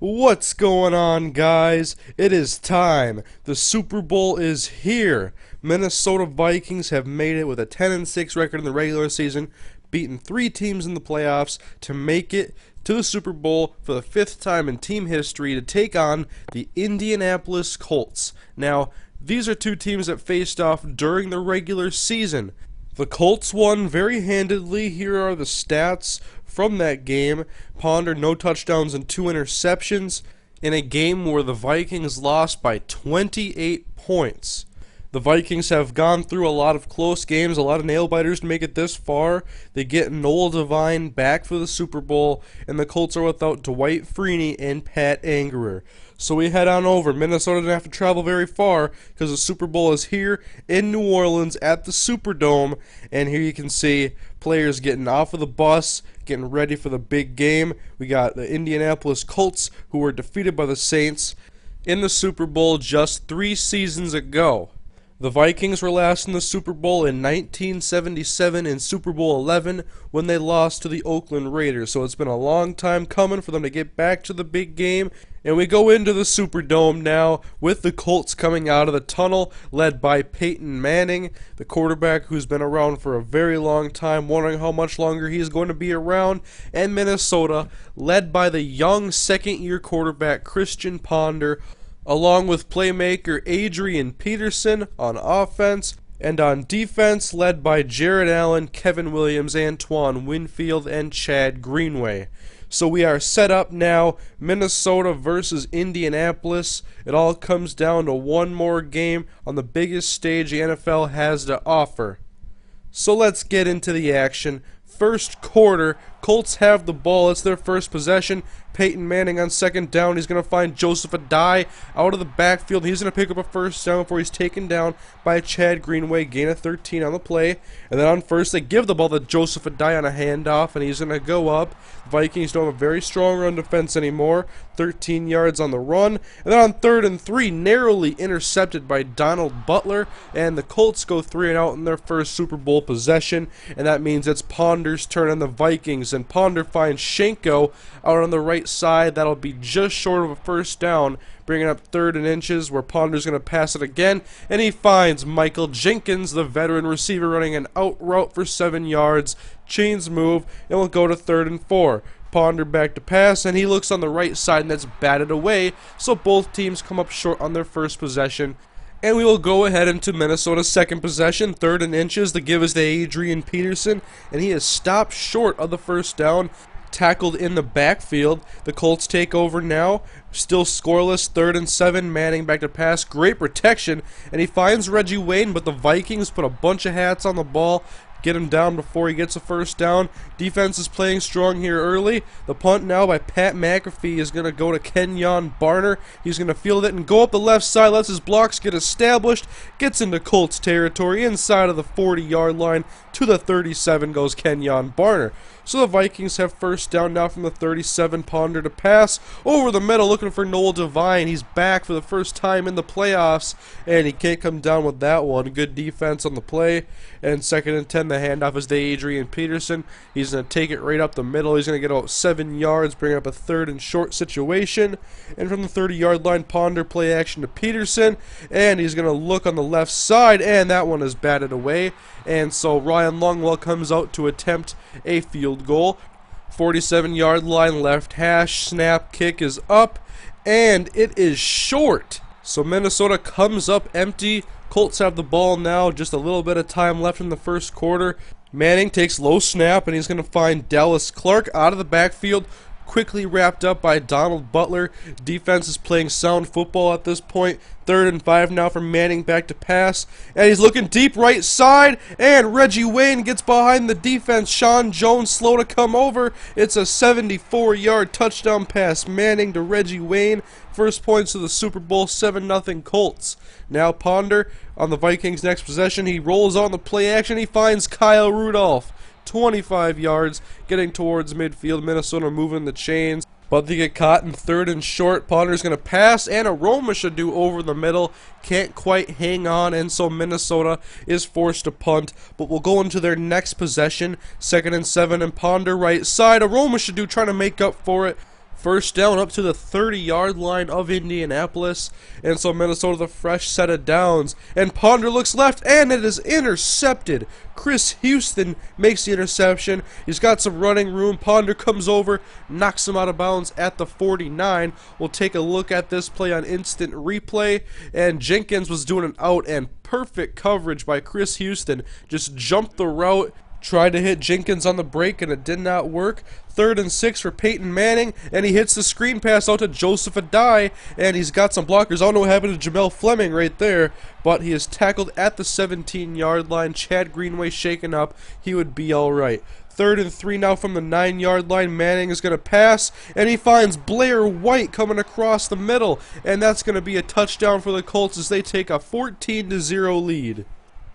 What's going on, guys? It is time. The Super Bowl is here. Minnesota Vikings have made it with a 10-6 record in the regular season, beaten 3 teams in the playoffs to make it to the Super Bowl for the 5th time in team history to take on the Indianapolis Colts. Now, these are 2 teams that faced off during the regular season. The Colts won very handedly. Here are the stats from that game. Ponder, no touchdowns and 2 interceptions in a game where the Vikings lost by 28 points. The Vikings have gone through a lot of close games, a lot of nail-biters to make it this far. They get Noel Devine back for the Super Bowl, and the Colts are without Dwight Freeney and Pat Angerer. So we head on over. Minnesota didn't have to travel very far because the Super Bowl is here in New Orleans at the Superdome. And here you can see players getting off of the bus, getting ready for the big game. We got the Indianapolis Colts, who were defeated by the Saints in the Super Bowl just 3 seasons ago. The Vikings were last in the Super Bowl in 1977 in Super Bowl 11 when they lost to the Oakland Raiders. So it's been a long time coming for them to get back to the big game. And we go into the Superdome now with the Colts coming out of the tunnel, led by Peyton Manning, the quarterback who's been around for a very long time, wondering how much longer he's going to be around, and Minnesota, led by the young second-year quarterback Christian Ponder, along with playmaker Adrian Peterson on offense, and on defense, led by Jared Allen, Kevin Williams, Antoine Winfield, and Chad Greenway. So we are set up now, Minnesota versus Indianapolis. It all comes down to one more game on the biggest stage the NFL has to offer. So let's get into the action. First quarter, Colts have the ball. It's their first possession. Peyton Manning on second down. He's going to find Joseph Adai out of the backfield. He's going to pick up a first down before he's taken down by Chad Greenway. Gain of 13 on the play. And then on first, they give the ball to Joseph Adai on a handoff, and he's going to go up. The Vikings don't have a very strong run defense anymore. 13 yards on the run. And then on 3rd and 3, narrowly intercepted by Donald Butler. And the Colts go 3 and out in their first Super Bowl possession. And that means it's Ponder's turn on the Vikings. And Ponder finds Schenko out on the right side. That'll be just short of a first down, bringing up 3rd and inches, where Ponder's going to pass it again, and he finds Michael Jenkins, the veteran receiver, running an out route for 7 yards. Chains move, and we'll go to 3rd and 4. Ponder back to pass, and he looks on the right side, and that's batted away, so both teams come up short on their first possession. And we will go ahead into Minnesota's second possession, 3rd and inches. The give is to Adrian Peterson, and he is stopped short of the first down, tackled in the backfield. The Colts take over now, still scoreless, 3rd and 7. Manning back to pass, great protection, and he finds Reggie Wayne, but the Vikings put a bunch of hats on the ball, get him down before he gets a first down. Defense is playing strong here early. The punt now by Pat McAfee is going to go to Kenyon Barner. He's going to field it and go up the left side, lets his blocks get established, gets into Colts territory inside of the 40-yard line. To the 37 goes Kenyon Barner. So the Vikings have first down now from the 37. Ponder to pass over the middle, looking for Noel Devine. He's back for the first time in the playoffs, and he can't come down with that one. Good defense on the play. And 2nd and 10, the handoff is to Adrian Peterson. He's going to take it right up the middle. He's going to get out 7 yards, bring up a 3rd and short situation. And from the 30-yard line, Ponder play action to Peterson, and he's going to look on the left side, and that one is batted away. And so Ryan Longwell comes out to attempt a field goal. 47-yard line, left hash, snap, kick is up, and it is short. So Minnesota comes up empty. Colts have the ball now, just a little bit of time left in the first quarter. Manning takes low snap, and he's going to find Dallas Clark out of the backfield, quickly wrapped up by Donald Butler. Defense is playing sound football at this point. 3rd and 5 now for Manning back to pass, and he's looking deep right side, and Reggie Wayne gets behind the defense. Sean Jones slow to come over. It's a 74-yard touchdown pass. Manning to Reggie Wayne. First points of the Super Bowl, 7-0 Colts. Now Ponder on the Vikings' next possession. He rolls on the play action. He finds Kyle Rudolph. 25 yards, getting towards midfield. Minnesota moving the chains, but they get caught in 3rd and short. Ponder's going to pass, and Aroma should do over the middle. Can't quite hang on, and so Minnesota is forced to punt. But we'll go into their next possession, 2nd and 7, and Ponder right side. Aroma should do trying to make up for it. First down up to the 30-yard line of Indianapolis, and so Minnesota the fresh set of downs, and Ponder looks left, and it is intercepted. Chris Houston makes the interception. He's got some running room. Ponder comes over, knocks him out of bounds at the 49. We'll take a look at this play on instant replay, and Jenkins was doing an out, and perfect coverage by Chris Houston. Just jumped the route, tried to hit Jenkins on the break, and it did not work. 3rd and 6 for Peyton Manning, and he hits the screen pass out to Joseph Adai, and he's got some blockers. I don't know what happened to Jamel Fleming right there, but he is tackled at the 17-yard line. Chad Greenway shaken up. He would be all right. 3rd and 3 now from the 9-yard line. Manning is going to pass, and he finds Blair White coming across the middle, and that's going to be a touchdown for the Colts as they take a 14-0 lead.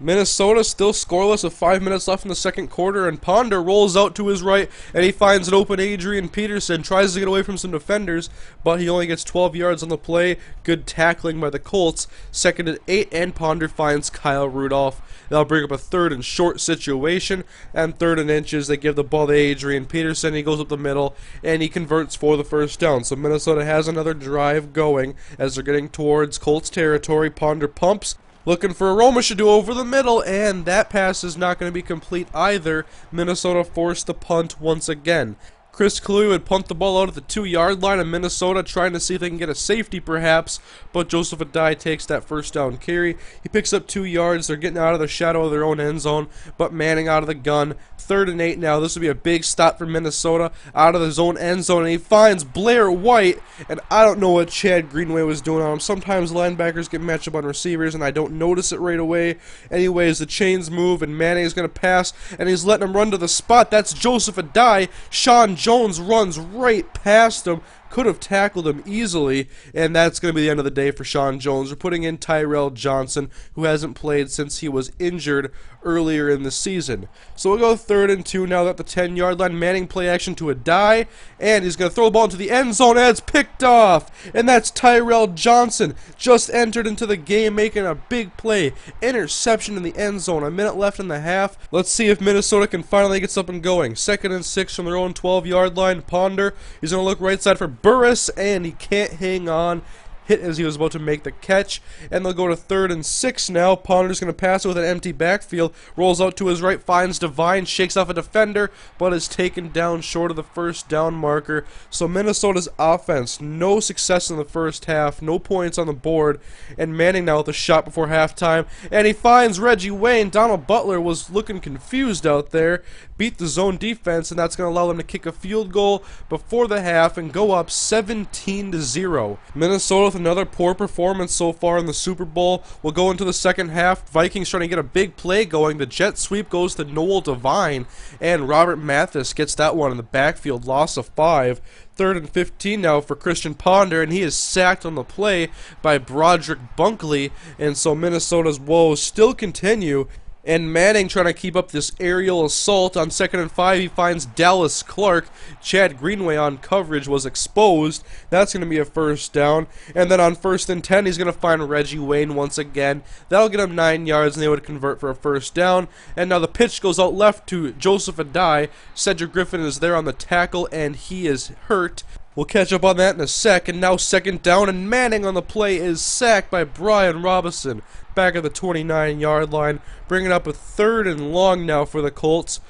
Minnesota still scoreless with 5 minutes left in the second quarter, and Ponder rolls out to his right, and he finds an open Adrian Peterson, tries to get away from some defenders, but he only gets 12 yards on the play. Good tackling by the Colts. 2nd and 8, and Ponder finds Kyle Rudolph. That'll bring up a 3rd and short situation, and 3rd and inches. They give the ball to Adrian Peterson. He goes up the middle, and he converts for the first down. So Minnesota has another drive going as they're getting towards Colts territory. Ponder pumps, looking for a Romashidu over the middle, and that pass is not going to be complete either. Minnesota forced the punt once again. Chris Cluey would punt the ball out at the 2-yard line of Minnesota, trying to see if they can get a safety perhaps, but Joseph Adai takes that first down carry. He picks up 2 yards. They're getting out of the shadow of their own end zone, but Manning out of the gun. 3rd and 8 now. This will be a big stop for Minnesota out of his own end zone, and he finds Blair White, and I don't know what Chad Greenway was doing on him. Sometimes linebackers get matched up on receivers, and I don't notice it right away. Anyways, the chains move, and Manning is going to pass, and he's letting him run to the spot. That's Joseph Adai. Sean Jones runs right past him. Could have tackled him easily, and that's going to be the end of the day for Sean Jones. We're putting in Tyrell Johnson, who hasn't played since he was injured earlier in the season. So we'll go 3rd and 2 now at the 10-yard line. Manning play action to Adai, and he's going to throw the ball into the end zone, and it's picked off. And that's Tyrell Johnson, just entered into the game, making a big play. Interception in the end zone. A minute left in the half. Let's see if Minnesota can finally get something going. 2nd and 6 from their own 12-yard line. Ponder, he's going to look right side for Burris, and he can't hang on. Hit as he was about to make the catch, and they'll go to 3rd and 6 now. Ponder's going to pass it with an empty backfield, rolls out to his right, finds Devine, shakes off a defender, but is taken down short of the first down marker. So Minnesota's offense, no success in the first half, no points on the board, and Manning now with a shot before halftime, and he finds Reggie Wayne. Donald Butler was looking confused out there, beat the zone defense, and that's going to allow them to kick a field goal before the half and go up 17-0. Minnesota with another poor performance so far in the Super Bowl. We'll go into the second half. Vikings trying to get a big play going. The jet sweep goes to Noel Devine, and Robert Mathis gets that one in the backfield. Loss of 5. 3rd and 15 now for Christian Ponder, and he is sacked on the play by Broderick Bunkley, and so Minnesota's woes still continue. And Manning trying to keep up this aerial assault. On 2nd and 5, he finds Dallas Clark. Chad Greenway on coverage was exposed. That's going to be a first down. And then on 1st and 10, he's going to find Reggie Wayne once again. That'll get him 9 yards, and they would convert for a first down. And now the pitch goes out left to Joseph Adai. Cedric Griffin is there on the tackle, and he is hurt. We'll catch up on that in a sec, and now 2nd down, and Manning on the play is sacked by Brian Robinson. Back at the 29-yard line, bringing up a 3rd and long now for the Colts.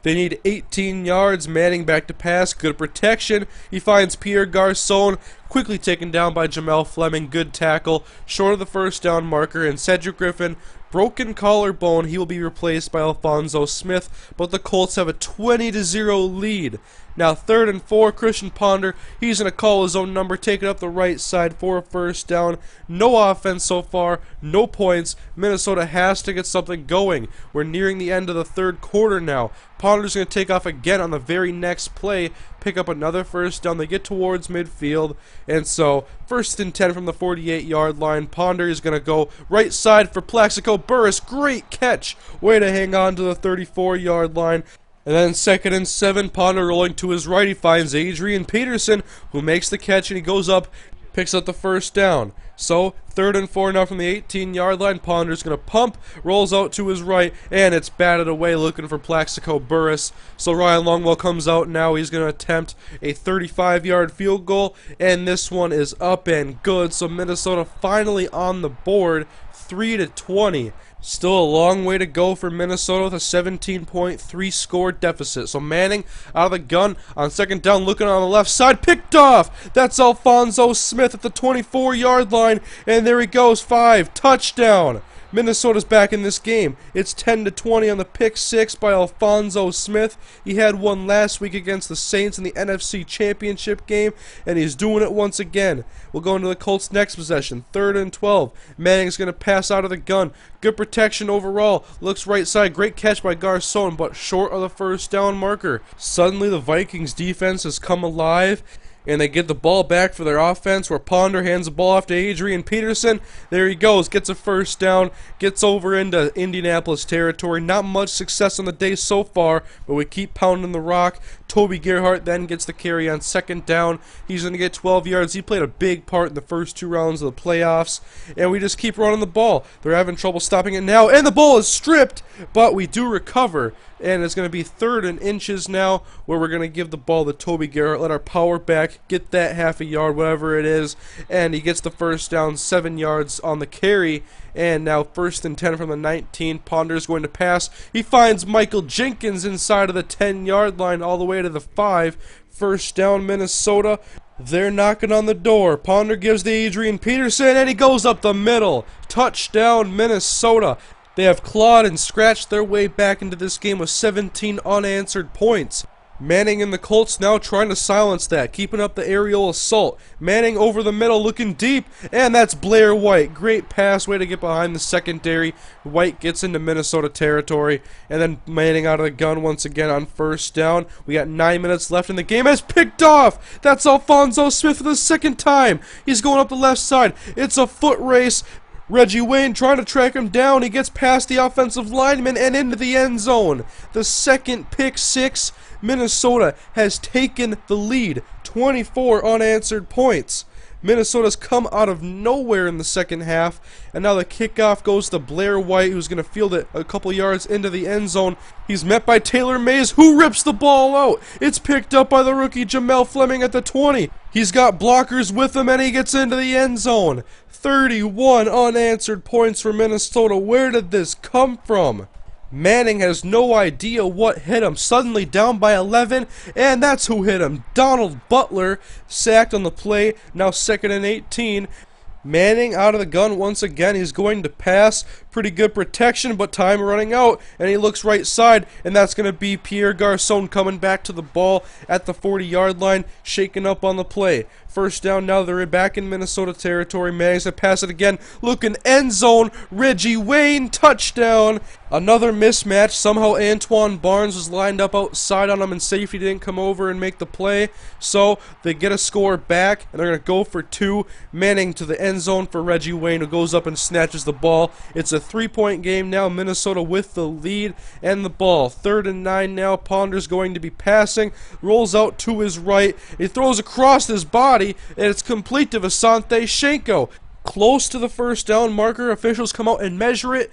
They need 18 yards. Manning back to pass. Good protection. He finds Pierre Garcon, quickly taken down by Jamel Fleming. Good tackle. Short of the first down marker. And Cedric Griffin, broken collarbone. He will be replaced by Alfonso Smith. But the Colts have a 20-0 lead. Now 3rd and 4, Christian Ponder, he's going to call his own number, take it up the right side for a first down. No offense so far, no points. Minnesota has to get something going. We're nearing the end of the 3rd quarter now. Ponder's going to take off again on the very next play, pick up another first down. They get towards midfield, and so 1st and 10 from the 48-yard line. Ponder is going to go right side for Plaxico Burris. Great catch. Way to hang on to the 34-yard line. And then 2nd and 7, Ponder rolling to his right. He finds Adrian Peterson, who makes the catch, and he goes up, picks up the first down. So 3rd and 4 now from the 18-yard line. Ponder's going to pump, rolls out to his right, and it's batted away looking for Plaxico Burress. So Ryan Longwell comes out now. He's going to attempt a 35-yard field goal, and this one is up and good. So Minnesota finally on the board, 3-20. Still a long way to go for Minnesota with a 17.3 score deficit. So Manning out of the gun on 2nd down, looking on the left side, picked off. That's Alphonso Smith at the 24-yard line, and there he goes, 5, touchdown. Minnesota's back in this game. It's 10-20 on the pick 6 by Alphonso Smith. He had one last week against the Saints in the NFC Championship game, and he's doing it once again. We'll go into the Colts' next possession, 3rd and 12. Manning's going to pass out of the gun. Good protection overall. Looks right side. Great catch by Garcon, but short of the 1st down marker. Suddenly, the Vikings defense has come alive, and they get the ball back for their offense, where Ponder hands the ball off to Adrian Peterson. There he goes, gets a 1st down, gets over into Indianapolis territory. Not much success on the day so far, but we keep pounding the rock. Toby Gerhart then gets the carry on 2nd down. He's going to get 12 yards. He played a big part in the first 2 rounds of the playoffs, and we just keep running the ball. They're having trouble stopping it now, and the ball is stripped, but we do recover. And it's going to be 3rd and inches now, where we're going to give the ball to Toby Gerhart, let our power back, get that half a yard, whatever it is, and he gets the 1st down, 7 yards on the carry. And now 1st and 10 from the 19. Ponder's going to pass. He finds Michael Jenkins inside of the 10-yard line all the way to the 5. 1st down, Minnesota. They're knocking on the door. Ponder gives to Adrian Peterson, and he goes up the middle. Touchdown, Minnesota. They have clawed and scratched their way back into this game with 17 unanswered points. Manning and the Colts now trying to silence that, keeping up the aerial assault. Manning over the middle, looking deep, and that's Blair White. Great pass, way to get behind the secondary. White gets into Minnesota territory, and then Manning out of the gun once again on 1st down. We got 9 minutes left in the game. It's picked off! That's Alphonso Smith for the 2nd time. He's going up the left side. It's a foot race. Reggie Wayne trying to track him down. He gets past the offensive lineman and into the end zone. The 2nd pick 6. Minnesota has taken the lead. 24 unanswered points. Minnesota's come out of nowhere in the 2nd half, and now the kickoff goes to Blair White, who's going to field it a couple yards into the end zone. He's met by Taylor Mays, who rips the ball out. It's picked up by the rookie Jamel Fleming at the 20. He's got blockers with him, and he gets into the end zone. 31 unanswered points for Minnesota. Where did this come from? Manning has no idea what hit him. Suddenly down by 11, and that's who hit him. Donald Butler sacked on the play. Now 2nd and 18. Manning out of the gun once again. He's going to pass. Pretty good protection, but time running out, and he looks right side, and that's going to be Pierre Garcon coming back to the ball at the 40-yard line, shaking up on the play. 1st down now. They're back in Minnesota territory. Manning's going to pass it again. Looking end zone. Reggie Wayne, touchdown. Another mismatch. Somehow Antoine Barnes was lined up outside on him, and safety didn't come over and make the play. So they get a score back, and they're going to go for 2. Manning to the end zone for Reggie Wayne, who goes up and snatches the ball. It's a 3-point game now. Minnesota with the lead and the ball. 3rd and 9 now. Ponder's going to be passing. Rolls out to his right. He throws across his body, and it's complete to Visanthe Shenko. Close to the 1st down marker. Officials come out and measure it.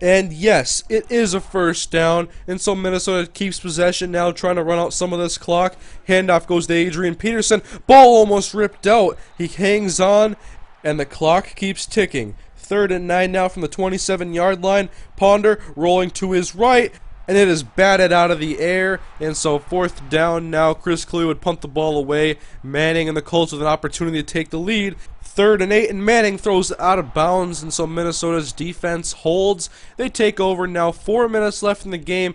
And yes, it is a 1st down, and so Minnesota keeps possession now, trying to run out some of this clock. Handoff goes to Adrian Peterson. Ball almost ripped out. He hangs on, and the clock keeps ticking. 3rd and 9 now from the 27-yard line. Ponder rolling to his right, and it is batted out of the air. And so 4th down now. Chris Clue would punt the ball away. Manning and the Colts with an opportunity to take the lead. 3rd and 8, and Manning throws out of bounds, and so Minnesota's defense holds. They take over now. 4 minutes left in the game.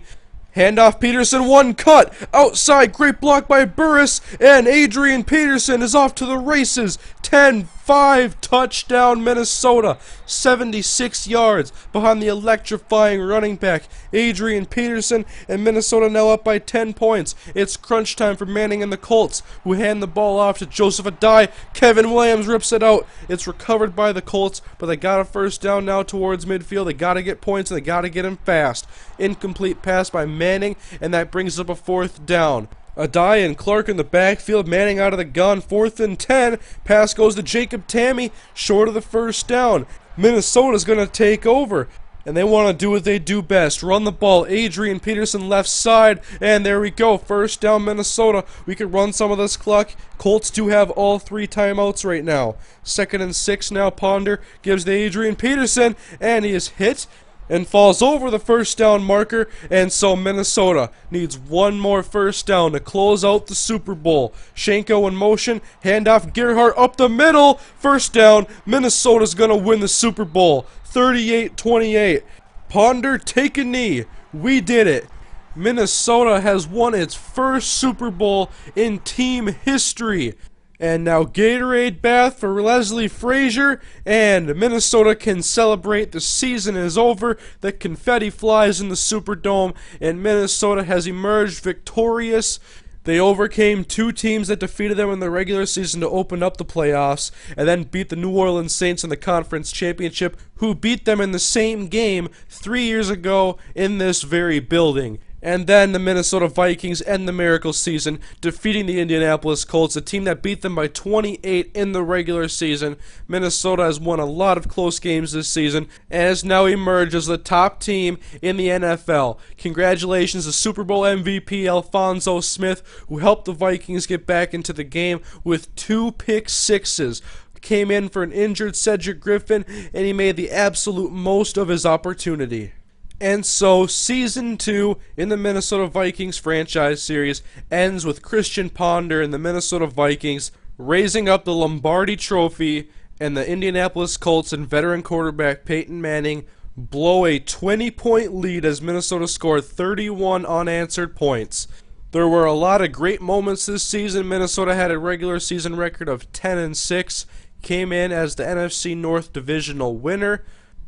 Handoff Peterson, one cut, outside, great block by Burress, and Adrian Peterson is off to the races. 10-5, touchdown Minnesota, 76 yards behind the electrifying running back Adrian Peterson, and Minnesota now up by 10 points. It's crunch time for Manning and the Colts, who hand the ball off to Joseph Adai. Kevin Williams rips it out. It's recovered by the Colts, but they got a 1st down now towards midfield. They got to get points, and they got to get them fast. Incomplete pass by Manning, and that brings up a 4th down. Adai and Clark in the backfield, Manning out of the gun, 4th and 10. Pass goes to Jacob Tamme, short of the first down. Minnesota's going to take over, and they want to do what they do best, run the ball. Adrian Peterson left side, and there we go, first down Minnesota. We can run some of this clock. Colts do have all 3 timeouts right now. 2nd and 6 now. Ponder gives to Adrian Peterson, and he is hit and falls over the first down marker, and so Minnesota needs one more first down to close out the Super Bowl. Shenko in motion, handoff Gerhart up the middle, first down. Minnesota's gonna win the Super Bowl, 38-28. Ponder, take a knee. We did it. Minnesota has won its first Super Bowl in team history. And now Gatorade bath for Leslie Frazier, and Minnesota can celebrate. The season is over. The confetti flies in the Superdome, and Minnesota has emerged victorious. They overcame 2 teams that defeated them in the regular season to open up the playoffs, and then beat the New Orleans Saints in the conference championship, who beat them in the same game 3 years ago in this very building. And then the Minnesota Vikings end the miracle season, defeating the Indianapolis Colts, a team that beat them by 28 in the regular season. Minnesota has won a lot of close games this season, and has now emerged as the top team in the NFL. Congratulations to Super Bowl MVP Alphonso Smith, who helped the Vikings get back into the game with 2 pick sixes. Came in for an injured Cedric Griffin, and he made the absolute most of his opportunity. And so, Season 2 in the Minnesota Vikings franchise series ends with Christian Ponder and the Minnesota Vikings raising up the Lombardi Trophy, and the Indianapolis Colts and veteran quarterback Peyton Manning blow a 20-point lead as Minnesota scored 31 unanswered points. There were a lot of great moments this season. Minnesota had a regular season record of 10-6, came in as the NFC North divisional winner,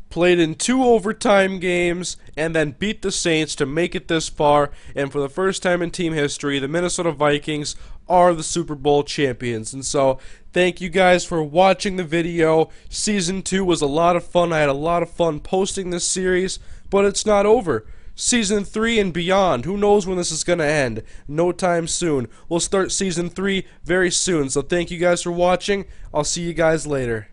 played in 2 overtime games, and then beat the Saints to make it this far. And for the first time in team history, the Minnesota Vikings are the Super Bowl champions. And so, thank you guys for watching the video. Season 2 was a lot of fun. I had a lot of fun posting this series, but it's not over. Season 3 and beyond, who knows when this is going to end? No time soon. We'll start Season 3 very soon. So thank you guys for watching. I'll see you guys later.